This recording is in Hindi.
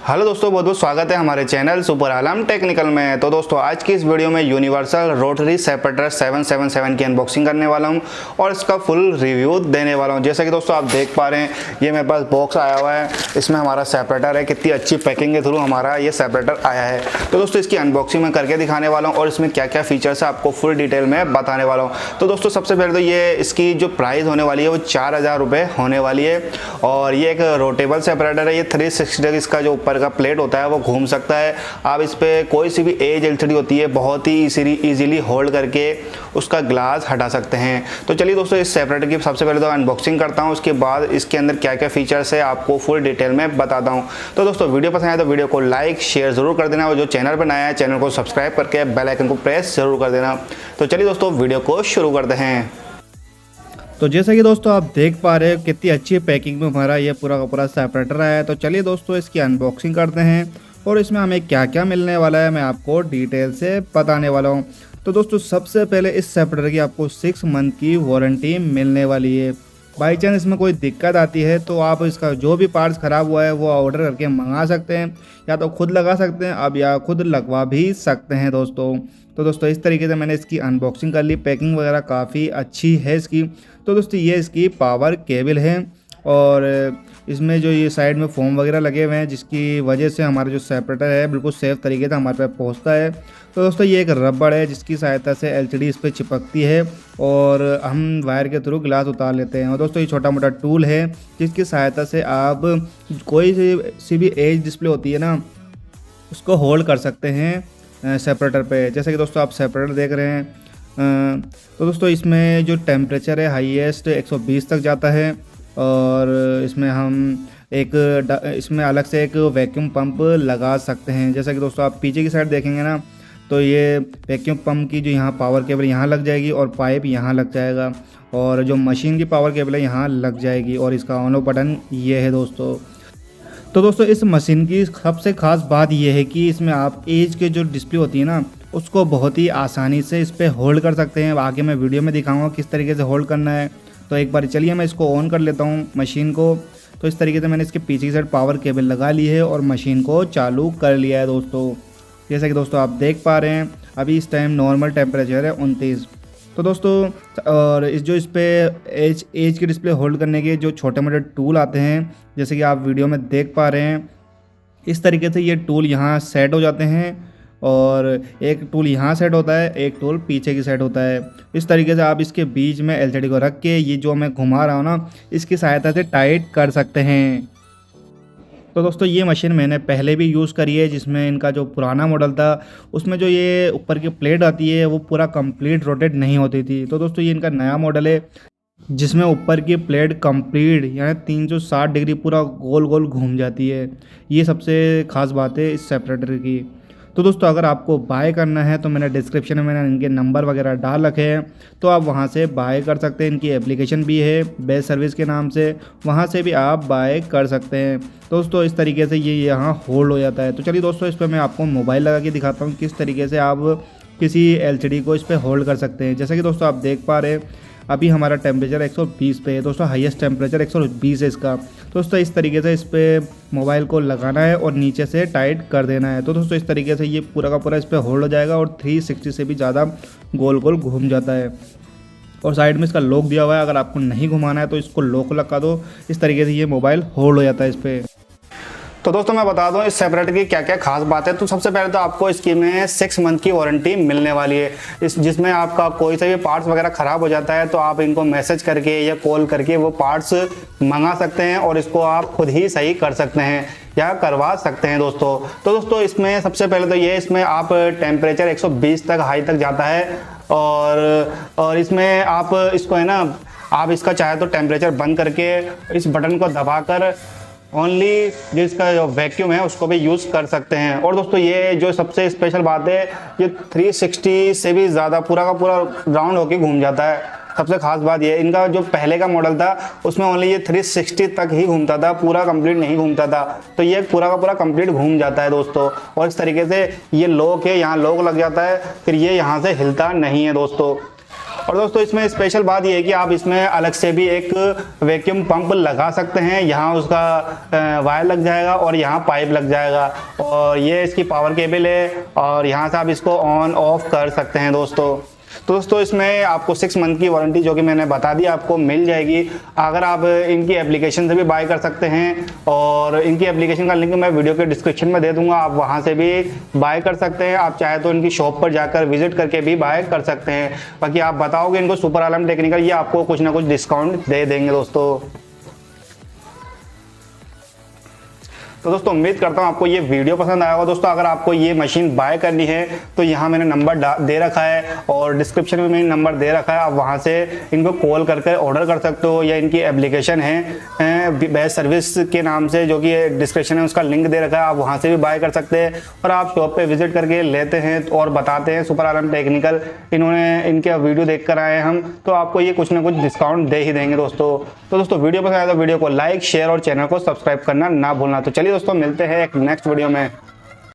हेलो दोस्तों, बहुत बहुत स्वागत है हमारे चैनल सुपर आलम टेक्निकल में। तो दोस्तों आज की इस वीडियो में यूनिवर्सल रोटरी सेपरेटर 777 की अनबॉक्सिंग करने वाला हूं और इसका फुल रिव्यू देने वाला हूं। जैसा कि दोस्तों आप देख पा रहे हैं, ये मेरे पास बॉक्स आया हुआ है, इसमें हमारा सेपरेटर है। कितनी अच्छी पैकिंग के थ्रू हमारा ये सेपरेटर आया है। तो दोस्तों इसकी अनबॉक्सिंग मैं करके दिखाने वाला हूँ और इसमें क्या क्या फीचर्स है आपको फुल डिटेल में बताने वाला हूँ। तो दोस्तों सबसे पहले तो ये इसकी जो प्राइस होने वाली है वो 4000 रुपये होने वाली है और ये एक रोटेबल सेपरेटर है। ये 360 डिग्री इसका जो का प्लेट होता है वो घूम सकता है। आप इस पे कोई सी भी एज एलसीडी होती है बहुत ही इजीली होल्ड करके उसका ग्लास हटा सकते हैं। तो चलिए दोस्तों इस सेपरेटर की सबसे पहले तो अनबॉक्सिंग करता हूं, उसके बाद इसके अंदर क्या क्या फीचर्स है आपको फुल डिटेल में बताता हूं। तो दोस्तों वीडियो पसंद आए तो वीडियो को लाइक शेयर जरूर कर देना और जो चैनल पर नया है चैनल को सब्सक्राइब करके बेल आइकन को प्रेस जरूर कर देना। तो चलिए दोस्तों वीडियो को शुरू करते हैं। तो जैसा कि दोस्तों आप देख पा रहे हो कितनी अच्छी पैकिंग में हमारा ये पूरा का पूरा सेपरेटर आया है। तो चलिए दोस्तों इसकी अनबॉक्सिंग करते हैं और इसमें हमें क्या क्या मिलने वाला है मैं आपको डिटेल से बताने वाला हूँ। तो दोस्तों सबसे पहले इस सेपरेटर की आपको 6 मंथ की वारंटी मिलने वाली है। बाई चांस इसमें कोई दिक्कत आती है तो आप इसका जो भी पार्ट्स ख़राब हुआ है वो ऑर्डर करके मंगा सकते हैं, या तो खुद लगा सकते हैं अब या खुद लगवा भी सकते हैं दोस्तों। तो दोस्तों इस तरीके से मैंने इसकी अनबॉक्सिंग कर ली। पैकिंग वगैरह काफ़ी अच्छी है इसकी। तो दोस्तों ये इसकी पावर केबल है और इसमें जो ये साइड में फोम वगैरह लगे हुए हैं जिसकी वजह से हमारा जो सेपरेटर है बिल्कुल सेफ़ तरीके से हमारे पास पहुंचता है। तो दोस्तों ये एक रबड़ है जिसकी सहायता से एलसीडी इस पर चिपकती है और हम वायर के थ्रू ग्लास उतार लेते हैं। और दोस्तों ये छोटा मोटा टूल है जिसकी सहायता से आप कोई सी भी एज डिस्प्ले होती है ना उसको होल्ड कर सकते हैं सेपरेटर पे। जैसे कि दोस्तों आप सेपरेटर देख रहे हैं। तो दोस्तों इसमें जो टेम्परेचर है हाईएस्ट 120 तक जाता है और इसमें हम इसमें अलग से एक वैक्यूम पंप लगा सकते हैं। जैसा कि दोस्तों आप पीछे की साइड देखेंगे ना तो ये वैक्यूम पंप की जो यहाँ पावर केबल यहाँ लग जाएगी और पाइप यहाँ लग जाएगा और जो मशीन की पावर केबल है यहाँ लग जाएगी और इसका ऑन ऑफ बटन ये है दोस्तों। तो दोस्तों इस मशीन की सबसे ख़ास बात यह है कि इसमें आप एज के जो डिस्प्ले होती है ना उसको बहुत ही आसानी से इस पर होल्ड कर सकते हैं। आगे मैं वीडियो में दिखाऊंगा किस तरीके से होल्ड करना है। तो एक बार चलिए मैं इसको ऑन कर लेता हूँ मशीन को। तो इस तरीके से मैंने इसके पीछे की साइड पावर केबल लगा ली है और मशीन को चालू कर लिया है दोस्तों। जैसा कि दोस्तों आप देख पा रहे हैं अभी इस टाइम नॉर्मल टेम्परेचर है 29। तो दोस्तों और इस पे एज की डिस्प्ले होल्ड करने के जो छोटे मोटे टूल आते हैं जैसे कि आप वीडियो में देख पा रहे हैं, इस तरीके से ये टूल यहाँ सेट हो जाते हैं और एक टूल यहाँ सेट होता है, एक टूल पीछे की साइड होता है। इस तरीके से आप इसके बीच में एलसीडी को रख के ये जो मैं घुमा रहा हूँ ना इसकी सहायता से टाइट कर सकते हैं। तो दोस्तों ये मशीन मैंने पहले भी यूज़ करी है जिसमें इनका जो पुराना मॉडल था उसमें जो ये ऊपर की प्लेट आती है वो पूरा कंप्लीट रोटेट नहीं होती थी। तो दोस्तों ये इनका नया मॉडल है जिसमें ऊपर की प्लेट कंप्लीट यानी 360 डिग्री पूरा गोल गोल घूम जाती है। ये सबसे ख़ास बात है इस सेपरेटर की। तो दोस्तों अगर आपको बाय करना है तो मैंने डिस्क्रिप्शन में मैंने इनके नंबर वगैरह डाल रखे हैं, तो आप वहां से बाय कर सकते हैं। इनकी एप्लीकेशन भी है बेस्ट सर्विस के नाम से, वहां से भी आप बाय कर सकते हैं। दोस्तों इस तरीके से ये यहाँ होल्ड हो जाता है। तो चलिए दोस्तों इस पर मैं आपको मोबाइल लगा के दिखाता हूँ किस तरीके से आप किसी एलसीडी को इस पर होल्ड कर सकते हैं। जैसा कि दोस्तों आप देख पा रहे हैं अभी हमारा टेम्परेचर 120 पे है दोस्तों, हाईएस्ट टेम्परेचर 120 है इसका। दोस्तों इस तरीके से इस पर मोबाइल को लगाना है और नीचे से टाइट कर देना है। तो दोस्तों इस तरीके से ये पूरा का पूरा इस पर होल्ड हो जाएगा और 360 से भी ज़्यादा गोल गोल घूम जाता है। और साइड में इसका लॉक दिया हुआ है, अगर आपको नहीं घुमाना है तो इसको लॉक लगा दो। इस तरीके से ये मोबाइल होल्ड हो जाता है इस पर। तो दोस्तों मैं बता दूं इस सेपरेटर की क्या क्या खास बात है। तो सबसे पहले तो आपको इसकी में 6 मंथ की वारंटी मिलने वाली है जिसमें आपका कोई सा भी पार्ट्स वगैरह ख़राब हो जाता है तो आप इनको मैसेज करके या कॉल करके वो पार्ट्स मंगा सकते हैं और इसको आप खुद ही सही कर सकते हैं या करवा सकते हैं दोस्तों। तो दोस्तों इसमें सबसे पहले तो ये इसमें आप टेम्परेचर 120 तक हाई तक जाता है और इसमें आप इसको है ना आप इसका चाहे तो टेम्परेचर बंद करके इस बटन को दबाकर ओनली जिसका जो वैक्यूम है उसको भी यूज़ कर सकते हैं। और दोस्तों ये जो सबसे स्पेशल बात है ये 360 से भी ज़्यादा पूरा का पूरा राउंड होके घूम जाता है। सबसे खास बात ये इनका जो पहले का मॉडल था उसमें ओनली ये 360 तक ही घूमता था, पूरा कंप्लीट नहीं घूमता था। तो ये पूरा का पूरा कंप्लीट घूम जाता है दोस्तों। और इस तरीके से ये लॉक है, यहाँ लॉक लग जाता है, फिर ये यहाँ से हिलता नहीं है दोस्तों। और दोस्तों इसमें स्पेशल बात यह है कि आप इसमें अलग से भी एक वैक्यूम पंप लगा सकते हैं। यहाँ उसका वायर लग जाएगा और यहाँ पाइप लग जाएगा, और ये इसकी पावर केबल है और यहाँ से आप इसको ऑन ऑफ कर सकते हैं दोस्तों। तो दोस्तों इसमें आपको 6 मंथ की वारंटी जो कि मैंने बता दी आपको मिल जाएगी। अगर आप इनकी एप्लीकेशन से भी बाय कर सकते हैं, और इनकी एप्लीकेशन का लिंक मैं वीडियो के डिस्क्रिप्शन में दे दूंगा, आप वहां से भी बाय कर सकते हैं। आप चाहे तो इनकी शॉप पर जाकर विजिट करके भी बाय कर सकते हैं। बाकी आप बताओगे इनको सुपर आलम टेक्निकल, ये आपको कुछ ना कुछ डिस्काउंट दे देंगे दोस्तों। तो दोस्तों उम्मीद करता हूँ आपको ये वीडियो पसंद आया होगा। दोस्तों अगर आपको ये मशीन बाय करनी है तो यहाँ मैंने नंबर दे रखा है और डिस्क्रिप्शन में मैंने नंबर दे रखा है, आप वहाँ से इनको कॉल करके ऑर्डर कर सकते हो, या इनकी एप्लीकेशन है बेस्ट सर्विस के नाम से, जो कि डिस्क्रिप्शन है उसका लिंक दे रखा है, आप वहाँ से भी बाय कर सकते हैं। और आप शॉप पर विजिट करके लेते हैं और बताते हैं सुपर आलम टेक्निकल इन्होंने इनके वीडियो देख कर आए हम, तो आपको ये कुछ ना कुछ डिस्काउंट दे ही देंगे दोस्तों। तो दोस्तों वीडियो पसंद आया तो वीडियो को लाइक शेयर और चैनल को सब्सक्राइब करना ना भूलना। तो चलिए दोस्तों मिलते हैं एक नेक्स्ट वीडियो में।